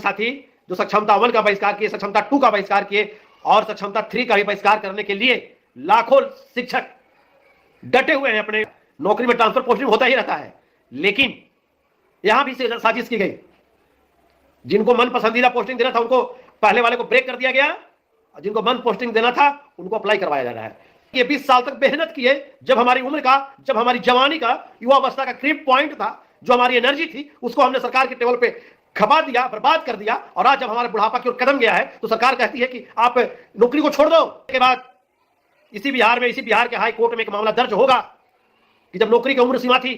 साथी जो सक्षमता 1 का बहिष्कार किए, सक्षमता 2 का बहिष्कार किए और सक्षमता 3 का भी बहिष्कार करने के लिए लाखों शिक्षक डटे हुए हैं। अपने नौकरी में ट्रांसफर पोस्टिंग होता ही रहता है, लेकिन यहां भी साजिश की गई। जिनको मन पसंदीदा पोस्टिंग देना था उनको पहले वाले को ब्रेक कर दिया गया, जिनको मन पोस्टिंग देना था उनको अप्लाई करवाया जा रहा है। ये 20 साल तक मेहनत किए, जब हमारी उम्र का, जब हमारी जवानी का, युवावस्था का क्रीप पॉइंट था, जो हमारी एनर्जी थी, उसको हमने सरकार के टेबल पे खपा दिया, बर्बाद कर दिया। और आज जब हमारे बुढ़ापा की ओर कदम गया है तो सरकार कहती है कि आप नौकरी को छोड़ दो। के बाद इसी बिहार के हाई कोर्ट में एक मामला दर्ज होगा कि जब नौकरी की उम्र सीमा थी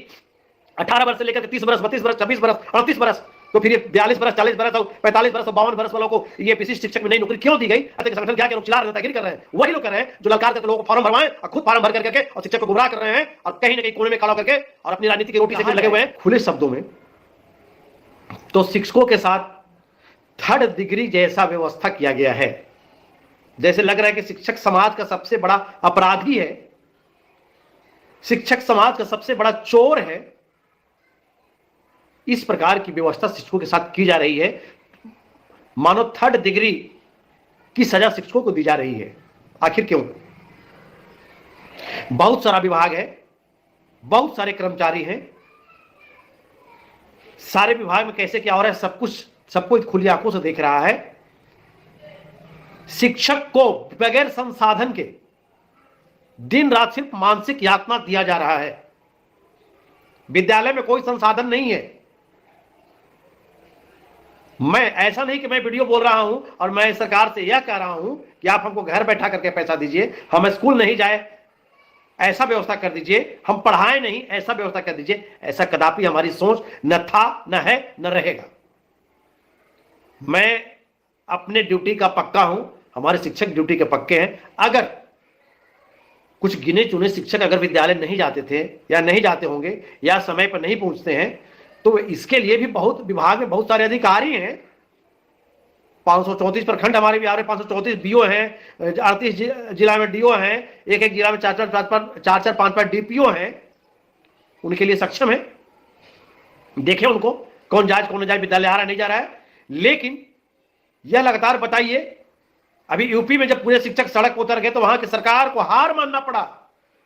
18 वर्ष से लेकर 30 वर्ष, 32 वर्ष, 26 वर्ष, 38 वर्ष, तो फिर 42 वर्ष, 40 वर्ष, 45 वर्ष और 52 वर्ष वालों को ये विशिष्ट शिक्षक में नई नौकरी क्यों दी गई? संगठन क्या लोग चिल्ला नेतागिरी कर रहे हैं, वही लोग कर रहे हैं जो ललकार करके लोगों को फॉर्म भरवाएं और खुद फॉर्म भर करके और शिक्षक को गुमराह कर रहे हैं और कहीं ना कहीं कोने में खड़ा करके और अपनी राजनीति की रोटी से लगे हुए हैं। खुले शब्दों में तो शिक्षकों के साथ 3rd डिग्री जैसा व्यवस्था किया गया है। जैसे लग रहा है कि शिक्षक समाज का सबसे बड़ा अपराधी है, शिक्षक समाज का सबसे बड़ा चोर है। इस प्रकार की व्यवस्था शिक्षकों के साथ की जा रही है, मानो 3rd डिग्री की सजा शिक्षकों को दी जा रही है। आखिर क्यों? बहुत सारा विभाग है, बहुत सारे कर्मचारी हैं, सारे विभाग में कैसे क्या हो रहा है सब कुछ सबको खुली आंखों से देख रहा है। शिक्षक को बगैर संसाधन के दिन रात सिर्फ मानसिक यातना दिया जा रहा है। विद्यालय में कोई संसाधन नहीं है। मैं ऐसा नहीं कि मैं वीडियो बोल रहा हूं और मैं सरकार से यह कह रहा हूं कि आप हमको घर बैठा करके पैसा दीजिए, हम स्कूल नहीं जाए ऐसा व्यवस्था कर दीजिए, हम पढ़ाएं नहीं ऐसा व्यवस्था कर दीजिए। ऐसा कदापि हमारी सोच न था, न है, न रहेगा। मैं अपने ड्यूटी का पक्का हूं, हमारे शिक्षक ड्यूटी के पक्के हैं। अगर कुछ गिने चुने शिक्षक अगर विद्यालय नहीं जाते थे या नहीं जाते होंगे या समय पर नहीं पहुंचते हैं तो इसके लिए भी बहुत विभाग में बहुत सारे अधिकारी हैं। 534 प्रखंड हमारे बिहार में 534 बीओ हैं, 38 जिला में डीओ हैं, एक एक जिला में 4-4 5-5 डीपीओ हैं। उनके लिए सक्षम है, देखें उनको कौन जाए विद्यालय आ रहा है नहीं जा रहा है। लेकिन यह लगातार बताइए, अभी यूपी में जब पूरे शिक्षक सड़क पर उतर गए तो वहां की सरकार को हार मानना पड़ा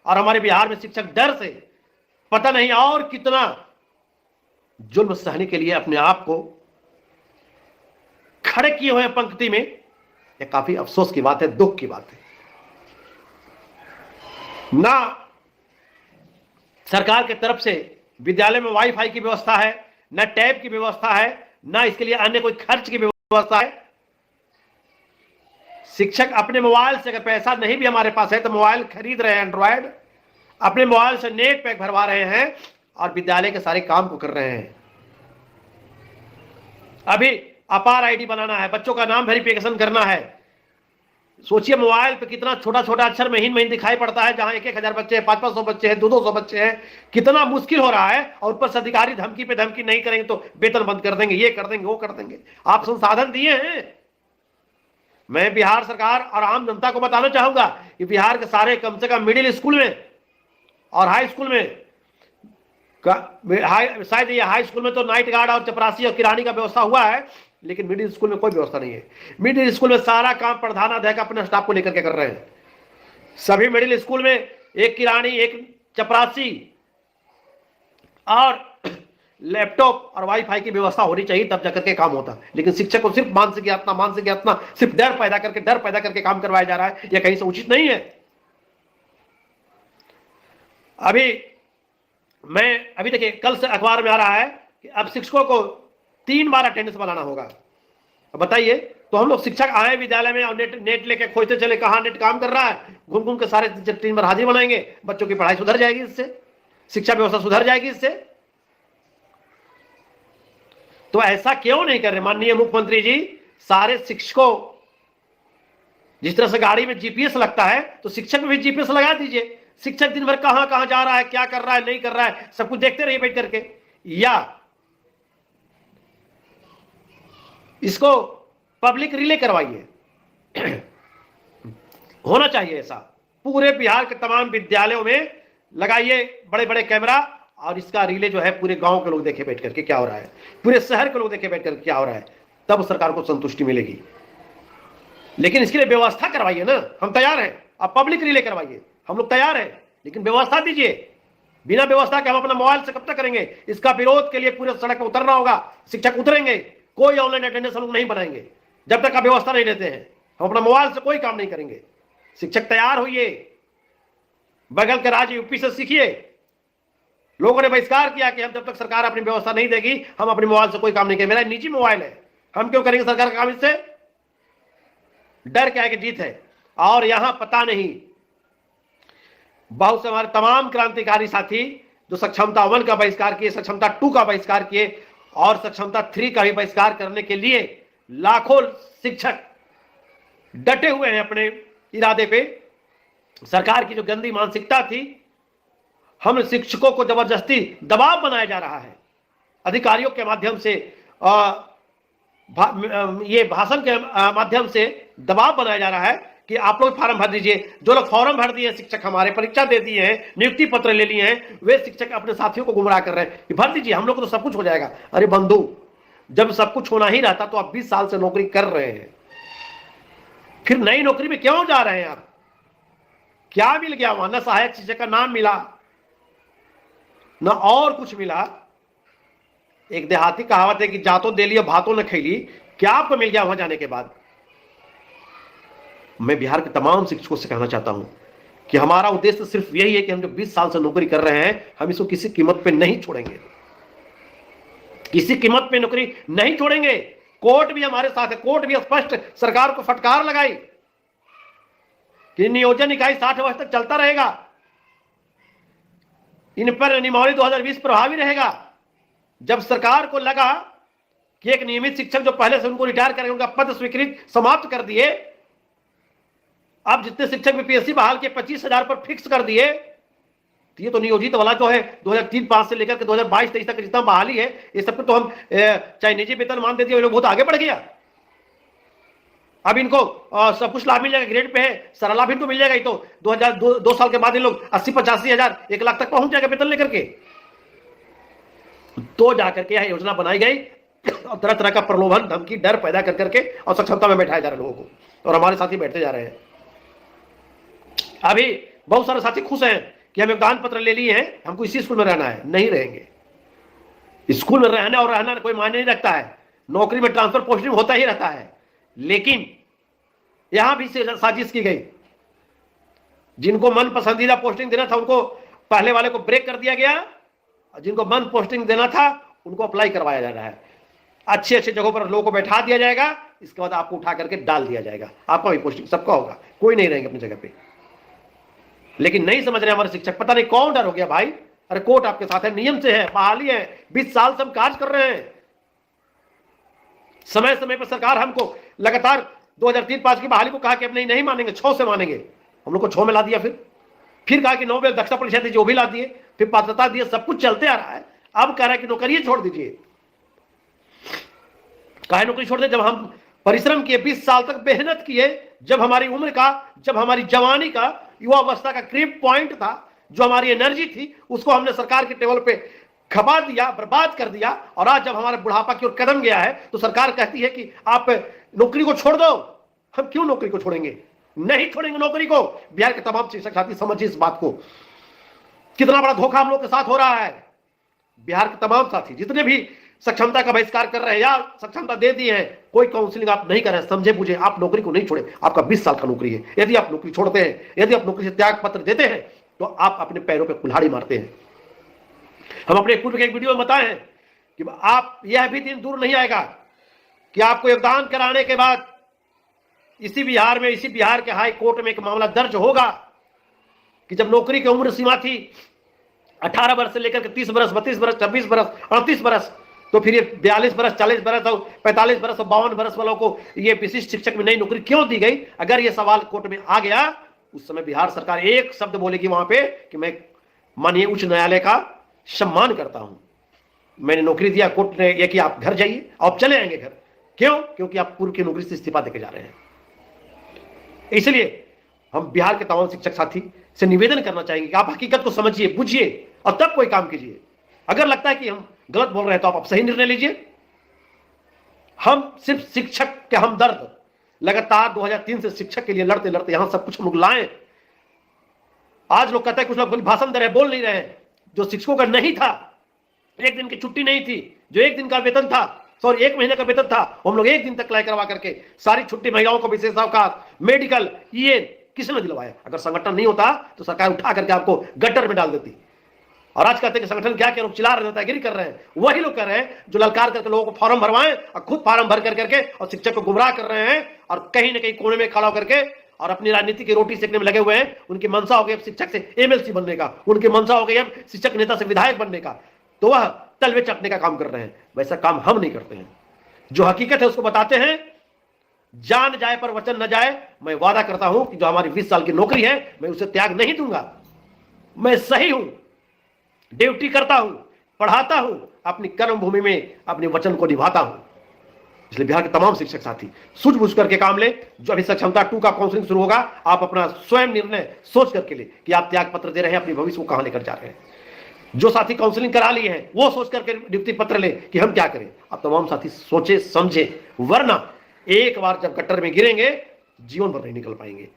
और हमारे बिहार में शिक्षक डर से पता नहीं और कितना जुल्म सहने के लिए अपने आप को खड़े किए हुए पंक्ति में। यह काफी अफसोस की बात है, दुख की बात है। ना सरकार की तरफ से विद्यालय में वाईफाई की व्यवस्था है, ना टैब की व्यवस्था है, ना इसके लिए अन्य कोई खर्च की व्यवस्था है। शिक्षक अपने मोबाइल से, अगर पैसा नहीं भी हमारे पास है तो मोबाइल खरीद रहे हैं, एंड्रॉयड, अपने मोबाइल से नेट पैक भरवा रहे हैं और विद्यालय के सारे काम को कर रहे हैं। अभी अपार आईडी बनाना है, बच्चों का नाम वेरिफिकेशन करना है। सोचिए मोबाइल पे कितना छोटा छोटा अक्षर महीन दिखाई पड़ता है, जहां 1-1 बच्चे हैं, 500-500 बच्चे हैं, 200-200 बच्चे हैं। कितना मुश्किल हो रहा है। और ऊपर से अधिकारी धमकी पे धमकी, नहीं करेंगे तो वेतन बंद कर देंगे, ये कर देंगे, वो कर देंगे। आप संसाधन दिए हैं। मैं बिहार सरकार और आम जनता को बताना चाहूंगा कि बिहार के सारे कम से कम मिडिल स्कूल में और हाई स्कूल में, शायद ये हाई स्कूल में तो नाइट गार्ड और चपरासी और किरानी का व्यवस्था हुआ है, लेकिन मिडिल स्कूल में कोई व्यवस्था नहीं है। मिडिल स्कूल में सारा काम प्रधानाध्यापक अपने स्टाफ को लेकर के कर रहे हैं। सभी मिडिल स्कूल में एक किरानी, एक चपरासी और लैपटॉप और वाईफाई की व्यवस्था होनी चाहिए, तब जाकर के काम होता। लेकिन शिक्षक को सिर्फ मानसिक यातना, सिर्फ डर पैदा करके काम करवाया जा रहा है। यह कहीं से उचित नहीं है। अभी देखिए, कल से अखबार में आ रहा है कि अब शिक्षकों को 3 बार अटेंडेंस बनाना होगा। अब बताइए, तो हम लोग शिक्षक आए विद्यालय में और नेट लेके खोजते चले कहां नेट काम कर रहा है, घूम घूम के सारे 3 बार हाजिरी बनाएंगे। बच्चों की पढ़ाई सुधर जाएगी इससे, शिक्षा व्यवस्था सुधर जाएगी इससे। तो ऐसा क्यों नहीं कर रहे माननीय मुख्यमंत्री जी? सारे शिक्षकों, जिस तरह से गाड़ी में जीपीएस लगता है तो शिक्षक में भी जीपीएस लगा दीजिए। शिक्षक दिन भर कहां कहां जा रहा है, क्या कर रहा है, नहीं कर रहा है, सब कुछ देखते रहिए बैठ करके। या इसको पब्लिक रिले करवाइए। होना चाहिए ऐसा। पूरे बिहार के तमाम विद्यालयों में लगाइए बड़े बड़े कैमरा और इसका रिले जो है पूरे गांव के लोग देखे बैठ करके क्या हो रहा है, पूरे शहर के लोग देखे बैठ करके क्या हो रहा है। तब सरकार को संतुष्टि मिलेगी। लेकिन इसके लिए व्यवस्था करवाइए ना, हम तैयार हैं, आप पब्लिक रिले करवाइए, हम लोग तैयार हैं, लेकिन व्यवस्था दीजिए। बिना व्यवस्था के हम अपना मोबाइल से कब तक करेंगे? इसका विरोध के लिए पूरे सड़क पर उतरना होगा, शिक्षक उतरेंगे, कोई ऑनलाइन अटेंडेंस हम लोग नहीं बनाएंगे जब तक आप व्यवस्था नहीं लेते हैं। हम अपना मोबाइल से कोई काम नहीं करेंगे। शिक्षक तैयार होइए, बगल के राज्य यूपी से सीखिए। लोगों ने बहिष्कार किया कि हम जब तक सरकार अपनी व्यवस्था नहीं देगी हम अपने मोबाइल से कोई काम नहीं करेंगे। मेरा निजी मोबाइल है, हम क्यों करेंगे सरकार का काम? इससे डर क्या है कि जीत है। और यहां पता नहीं, बहुत से हमारे तमाम क्रांतिकारी साथी जो सक्षमता 1 का बहिष्कार किए, सक्षमता 2 का बहिष्कार किए और सक्षमता 3 का भी बहिष्कार करने के लिए लाखों शिक्षक डटे हुए हैं अपने इरादे पे। सरकार की जो गंदी मानसिकता थी, हम शिक्षकों को जबरदस्ती दबाव बनाया जा रहा है, अधिकारियों के माध्यम से ये भाषण के माध्यम से दबाव बनाया जा रहा है कि आप लोग फार्म भर दीजिए। जो लोग फॉर्म भर दिए शिक्षक, हमारे परीक्षा दे दिए हैं, नियुक्ति पत्र ले लिए हैं, वे शिक्षक अपने साथियों को गुमराह कर रहे हैं कि भर दीजिए, हम लोग को तो सब कुछ हो जाएगा। अरे बंधु, जब सब कुछ होना ही रहता तो आप 20 साल से नौकरी कर रहे हैं, फिर नई नौकरी में क्यों जा रहे हैं आप? क्या मिल गया वहां? न सहायक शिक्षक का नाम मिला, न और कुछ मिला। एक देहाती कहावत है कि जातों दे लिया भातों न खैली। क्या आपको मिल गया वहां जाने के बाद? मैं बिहार के तमाम शिक्षकों से कहना चाहता हूं कि हमारा उद्देश्य सिर्फ यही है कि हम जो 20 साल से नौकरी कर रहे हैं, हम इसको किसी कीमत पे नहीं छोड़ेंगे, किसी कीमत पे नौकरी नहीं छोड़ेंगे। कोर्ट भी हमारे साथ है, कोर्ट भी स्पष्ट सरकार को फटकार लगाई कि नियोजन इकाई 60 वर्ष तक चलता रहेगा, इन पर नियमावली 2020 प्रभावी रहेगा। जब सरकार को लगा कि एक नियमित शिक्षक जो पहले से उनको रिटायर करेंगे, उनका पद स्वीकृत समाप्त कर दिए, अब जितने शिक्षक भी पीएससी बहाल के 25,000 पर फिक्स कर दिए, तो ये तो नियोजित वाला जो है 2003-05 से लेकर के 2022-23 तक जितना बहाली है, ये सब तो हम चाहे निजी वेतन मान देते हैं, लोग बहुत आगे बढ़ गया। अब इनको सब कुछ लाभ मिल जाएगा, ग्रेड पे है, सारा लाभ इनको मिल जाएगा। तो 2 साल के बाद ये लोग 80-85 हजार 1 लाख तक पहुंच जाएगा वेतन लेकर के। तो जाकर के यह योजना बनाई गई और तरह तरह का प्रलोभन, धमकी, डर पैदा कर करके और सक्षमता में बैठाया जा रहा है लोगों को, और हमारे साथी बैठते जा रहे हैं। अभी बहुत सारे साथी खुश हैं कि हम योगदान पत्र ले लिए हैं, हमको इसी स्कूल में रहना है। नहीं रहेंगे, स्कूल में रहना और रहना कोई मायने नहीं रखता है। नौकरी में ट्रांसफर पोस्टिंग होता ही रहता है, लेकिन यहां भी साजिश की गई। जिनको मन पसंदीदा पोस्टिंग देना था उनको पहले वाले को ब्रेक कर दिया गया, और जिनको मन पोस्टिंग देना था उनको अप्लाई करवाया जा रहा है। अच्छे अच्छे जगहों पर लोगों को बैठा दिया जाएगा, इसके बाद आपको उठा करके डाल दिया जाएगा। आपका भी पोस्टिंग सबका होगा, कोई नहीं रहेंगे अपनी जगह पे। लेकिन नहीं समझ रहे हमारे शिक्षक, पता नहीं कौन डर हो गया भाई। अरे कोर्ट आपके साथ है, नियम से है, बहाली है, 20 साल से हम कार्य कर रहे हैं। समय समय पर सरकार हमको लगातार 2003-05 की बहाली को कहा कि अब नहीं मानेंगे, 6 से मानेंगे, हम लोग को 6 में ला दिया। फिर कहा कि 9 में दक्षता परीक्षा दीजिए, वो भी ला दिए, फिर पात्रता दिए, सब कुछ चलते आ रहा है। अब कह रहा है कि नौकरी छोड़ दीजिए। काहे नौकरी छोड़ दे? जब हम परिश्रम किए, 20 साल तक मेहनत किए, जब हमारी उम्र का, जब हमारी जवानी का, युवावस्था का क्रीप पॉइंट था, जो हमारी एनर्जी थी, उसको हमने सरकार के टेबल पे खपा दिया, बर्बाद कर दिया। और आज जब हमारे बुढ़ापा की ओर कदम गया है तो सरकार कहती है कि आप नौकरी को छोड़ दो। हम क्यों नौकरी को छोड़ेंगे? नहीं छोड़ेंगे नौकरी को। बिहार के तमाम शिक्षक साथी समझिए इस बात को, कितना बड़ा धोखा हम लोग के साथ हो रहा है। बिहार के तमाम साथी जितने भी सक्षमता का बहिष्कार कर रहे हैं या सक्षमता दे दी है, कोई काउंसलिंग आप नहीं कर रहे हैं, समझे बुझे, आप नौकरी को नहीं छोड़े। आपका 20 साल का नौकरी है। यदि आप नौकरी छोड़ते हैं, यदि आप नौकरी से त्याग पत्र देते हैं, तो आप अपने पैरों पे कुल्हाड़ी मारते हैं। हम अपने पूर्व के एक वीडियो में बताए हैं कि आप, यह भी दिन दूर नहीं आएगा कि आपको योगदान कराने के बाद इसी बिहार में, इसी बिहार के हाई कोर्ट में एक मामला दर्ज होगा कि जब नौकरी की उम्र सीमा थी 18 वर्ष से लेकर के 30 वर्ष, 32 वर्ष, 26 वर्ष, 38 वर्ष, तो फिर ये 42 वर्ष, 40 वर्ष और 45 वर्ष और 52 वर्ष वालों को ये विशिष्ट शिक्षक में नई नौकरी क्यों दी गई? अगर ये सवाल कोर्ट में आ गया, उस समय बिहार सरकार एक शब्द बोलेगी वहां पे कि मैं माननीय उच्च न्यायालय का सम्मान करता हूं, मैंने नौकरी दिया, कोर्ट ने यह कि आप घर जाइए, आप चले आएंगे घर। क्यों? क्योंकि आप पूर्व की नौकरी से इस्तीफा देके जा रहे हैं। इसलिए हम बिहार के तमाम शिक्षक साथी से निवेदन करना चाहेंगे कि आप हकीकत को समझिए, बुझिए और तब कोई काम कीजिए। अगर लगता है कि हम गलत बोल रहे हैं तो आप सही निर्णय लीजिए। हम सिर्फ शिक्षक के हमदर्द, लगातार 2003 से शिक्षक के लिए लड़ते लड़ते यहां सब कुछ हम लोग लाए। आज लोग कहते हैं, कुछ लोग भाषण दे रहे, बोल नहीं रहे। जो शिक्षकों का नहीं था, एक दिन की छुट्टी नहीं थी, जो एक दिन का वेतन था, सॉरी 1 महीने का वेतन था, हम लोग 1 दिन तक अप्लाई करवा करके सारी छुट्टी महिलाओं को विशेषावकाश, मेडिकल, ये किसने दिलवाया? अगर संगठन नहीं होता तो सरकार उठा करके आपको गटर में डाल देती। और आज कहते हैं कि संगठन क्या क्या लोग चिल्ला रहे हैं, नेतागिरी कर रहे हैं। वही लोग कर रहे हैं जो ललकार करके लोगों को फॉर्म भरवाएं और खुद फॉर्म भर कर करके और शिक्षक को गुमराह कर रहे हैं, और कहीं ना कहीं कोने में खड़ा होकर के और अपनी राजनीति की रोटी सेकने में लगे हुए हैं। उनकी मंशा हो गई अब शिक्षक से एमएलसी बनने का, उनकी मंशा हो गई अब शिक्षक नेता से विधायक बनने का, तो वह तलवे चटने का काम कर रहे हैं। वैसा काम हम नहीं करते हैं, जो हकीकत है उसको बताते हैं। जान जाए पर वचन न जाए। मैं वादा करता हूं कि जो हमारी 20 साल की नौकरी है, मैं उसे त्याग नहीं दूंगा। मैं सही हूं, ड्यूटी करता हूं, पढ़ाता हूं, अपनी कर्म भूमि में अपने वचन को निभाता हूं। इसलिए बिहार के तमाम शिक्षक साथी सूझबूझ करके काम ले। जो अभी सक्षमता 2 का काउंसलिंग शुरू होगा, आप अपना स्वयं निर्णय सोच करके ले कि आप त्याग पत्र दे रहे हैं, अपने भविष्य को कहां लेकर जा रहे हैं। जो साथी काउंसलिंग करा लिए हैं वो सोच करके नियुक्ति पत्र ले कि हम क्या करें। आप तमाम साथी सोचे समझे, वरना एक बार जब गट्टर में गिरेंगे जीवन भर नहीं निकल पाएंगे।